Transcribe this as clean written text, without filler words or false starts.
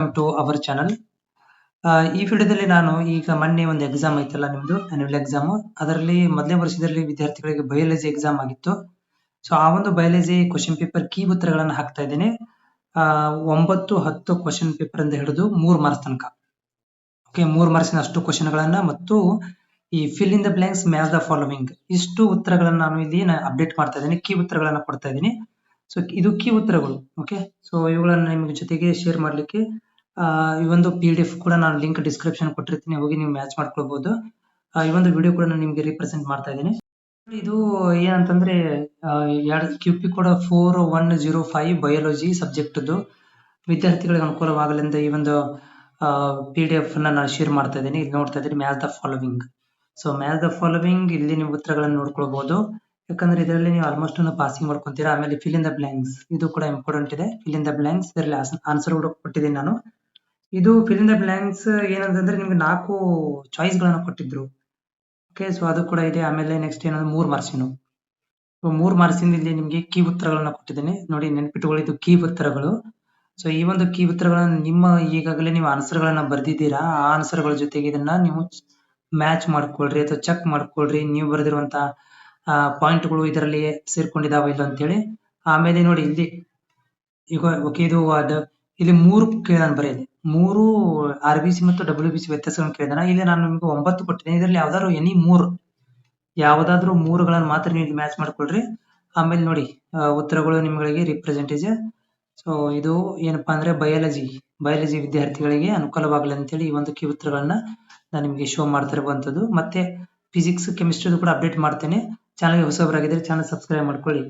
Welcome to our channel. ಈ ವಿಡಿಯೋದಲ್ಲಿ ನಾನು ಈಗ ಮೊನ್ನೆ ಒಂದು ಎಕ್ಸಾಮ್ ಐತಲ್ಲ ನಿಮ್ದು ಆನ್ಯುವಲ್ ಎಕ್ಸಾಮ್, ಅದರಲ್ಲಿ ಮೊದಲನೇ ವರ್ಷದಲ್ಲಿ ವಿದ್ಯಾರ್ಥಿಗಳಿಗೆ ಬಯಾಲಜಿ ಎಕ್ಸಾಮ್ ಆಗಿತ್ತು. ಸೊ ಆ ಒಂದು ಬಯಾಲಜಿ ಕ್ವಶನ್ ಪೇಪರ್ ಕೀ ಉತ್ತರಗಳನ್ನು ಹಾಕ್ತಾ ಇದ್ದೇನೆ. 9-10 ಕ್ವಶನ್ ಪೇಪರ್ ಅಂತ ಹಿಡಿದು 3 ಮಾರ್ಕ್ಸ್ ತನಕ. ಓಕೆ, 3 ಮಾರ್ಕ್ಸಿನ ಅಷ್ಟು ಕ್ವಶನ್ಗಳನ್ನ ಮತ್ತು ಈ fill in the blanks match the following ಇಷ್ಟು ಉತ್ತರಗಳನ್ನು ನಾನು ಇಲ್ಲಿ ಅಪ್ಡೇಟ್ ಮಾಡ್ತಾ ಇದ್ದೀನಿ, ಕೀ ಉತ್ತರಗಳನ್ನು ಕೊಡ್ತಾ ಇದ್ದೀನಿ. ಸೊ ಇದು ಕೀ ಉತ್ತರಗಳು. ಓಕೆ, ಸೊ ಇವುಗಳನ್ನ ನಿಮಗೆ ಜೊತೆಗೆ ಶೇರ್ ಮಾಡ್ಲಿಕ್ಕೆ ಈ ಒಂದು PDF ಕೂಡ ನಾನು ಲಿಂಕ್ ಡಿಸ್ಕ್ರಿಪ್ಷನ್ ಕೊಟ್ಟಿರ್ತೀನಿ, ಹೋಗಿ ನೀವು ಮ್ಯಾಚ್ ಮಾಡ್ಕೊಳ್ಬಹುದು. ಈ ಒಂದು ವಿಡಿಯೋ ಕೂಡ ನಾನು ನಿಮಗೆ ರಿಪ್ರೆಸೆಂಟ್ ಮಾಡ್ತಾ ಇದ್ದೀನಿ. ಇದು ಏನಂತಂದ್ರೆ QP ಕೂಡ 4105 ಬಯಾಲಜಿ ಸಬ್ಜೆಕ್ಟ್ದು ವಿದ್ಯಾರ್ಥಿಗಳಿಗೆ ಅನುಕೂಲವಾಗಲೆಂದು ಈ ಒಂದು PDF ನಾನು ಶೇರ್ ಮಾಡ್ತಾ ಇದ್ದೀನಿ. ಇಲ್ಲಿ ನೋಡ್ತಾ ಇದ್ದೀನಿ match the following. So match the following ಇಲ್ಲಿ ನೀವು ಉತ್ತರಗಳನ್ನು ನೋಡ್ಕೊಳ್ಬಹುದು, ಯಾಕಂದ್ರೆ ಇದರಲ್ಲಿ ನೀವು ಆಲ್ಮೋಸ್ಟ್ ಪಾಸಿಂಗ್ ಮಾಡ್ಕೊಂತೀರಾ. ಆಮೇಲೆ ಫಿಲ್ ಇನ್ ದ ಬ್ಲಾಂಕ್ಸ್ ಇದು ಕೂಡ ಇಂಪಾರ್ಟೆಂಟ್ ಇದೆ. ಫಿಲ್ ಇನ್ ದ ಬ್ಲಾಂಕ್ಸ್ ಇದರಲ್ಲಿ ಆನ್ಸರ್ ಕೂಡ ಕೊಟ್ಟಿದ್ದೀನಿ ನಾನು. ಇದು ಫಿಲ್ ಇನ್ ದ ಬ್ಲಾಂಕ್ಸ್ ಏನಂತಂದ್ರೆ ನಿಮ್ಗೆ 4 ಚಾಯ್ಸ್ ಗಳನ್ನ ಕೊಟ್ಟಿದ್ರು. ಓಕೆ, ಸೊ ಅದು ಕೂಡ ಇದೆ. ಆಮೇಲೆ ನೆಕ್ಸ್ಟ್ ಏನಂದ್ರೆ 3 ಮಾರ್ಕ್ಸಿನ 3 ಮಾರ್ಕ್ಸಿಂದ ಇಲ್ಲಿ ನಿಮ್ಗೆ ಕೀ ಉತ್ತರಗಳನ್ನ ಕೊಟ್ಟಿದ್ದೀನಿ ನೋಡಿ, ನೆನ್ಪಿಟ್ಟುಕೊಳ್ಳಿ, ಇದು ಕೀ ಉತ್ತರಗಳು. ಸೊ ಈ ಒಂದು ಕೀ ಉತ್ತರಗಳನ್ನ ನಿಮ್ಮ ಈಗಾಗಲೇ ನೀವು ಆನ್ಸರ್ ಗಳನ್ನ ಬರ್ದಿದ್ದೀರಾ, ಆ ಆನ್ಸರ್ ಗಳ ಜೊತೆಗೆ ಇದನ್ನ ನೀವು ಮ್ಯಾಚ್ ಮಾಡ್ಕೊಳ್ರಿ ಅಥವಾ ಚೆಕ್ ಮಾಡ್ಕೊಳ್ರಿ, ನೀವು ಬರೆದಿರುವಂತ ಪಾಯಿಂಟ್ಗಳು ಇದರಲ್ಲಿ ಸೇರ್ಕೊಂಡಿದಾವ ಇಲ್ಲ ಅಂತೇಳಿ. ಆಮೇಲೆ ನೋಡಿ ಇಲ್ಲಿ ಈಗ ಓಕೆ, ಇದು ಇಲ್ಲಿ 3 ಕೇಳಿದಾನ, ಬರೆಯಿದೆ 3 RBC ಮತ್ತು WBC ವ್ಯತ್ಯಾಸಗಳನ್ನು ಕೇಳಿದಾನ. ಇಲ್ಲಿ ನಾನು ನಿಮ್ಗೆ 9 ಕೊಟ್ಟಿದ್ದೀನಿ, ಇದರಲ್ಲಿ ಯಾವ್ದಾದ್ರು 3ಗಳನ್ನ ಮಾತ್ರ ನೀವು ಮ್ಯಾಚ್ ಮಾಡ್ಕೊಳ್ರಿ. ಆಮೇಲೆ ನೋಡಿ ಉತ್ತರಗಳು ನಿಮ್ಗಳಿಗೆ ರಿಪ್ರೆಸೆಂಟ್ ಇದೆ. ಸೊ ಇದು ಏನಪ್ಪಾ ಅಂದ್ರೆ ಬಯಾಲಜಿ ವಿದ್ಯಾರ್ಥಿಗಳಿಗೆ ಅನುಕೂಲವಾಗಲಿ ಅಂತೇಳಿ ಈ ಒಂದು ಕೀ ಉತ್ತರಗಳನ್ನ ನಾನು ನಿಮ್ಗೆ ಶೋ ಮಾಡ್ತಿರುವಂತದ್ದು. ಮತ್ತೆ ಫಿಸಿಕ್ಸ್ ಕೆಮಿಸ್ಟ್ರಿ ಕೂಡ ಅಪ್ಡೇಟ್ ಮಾಡ್ತೇನೆ. ಚಾನಲ್ಗೆ ಹೊಸಬರಾಗಿದ್ರೆ ಚಾನಲ್ ಸಬ್ಸ್ಕ್ರೈಬ್ ಮಾಡ್ಕೊಳ್ಳಿ.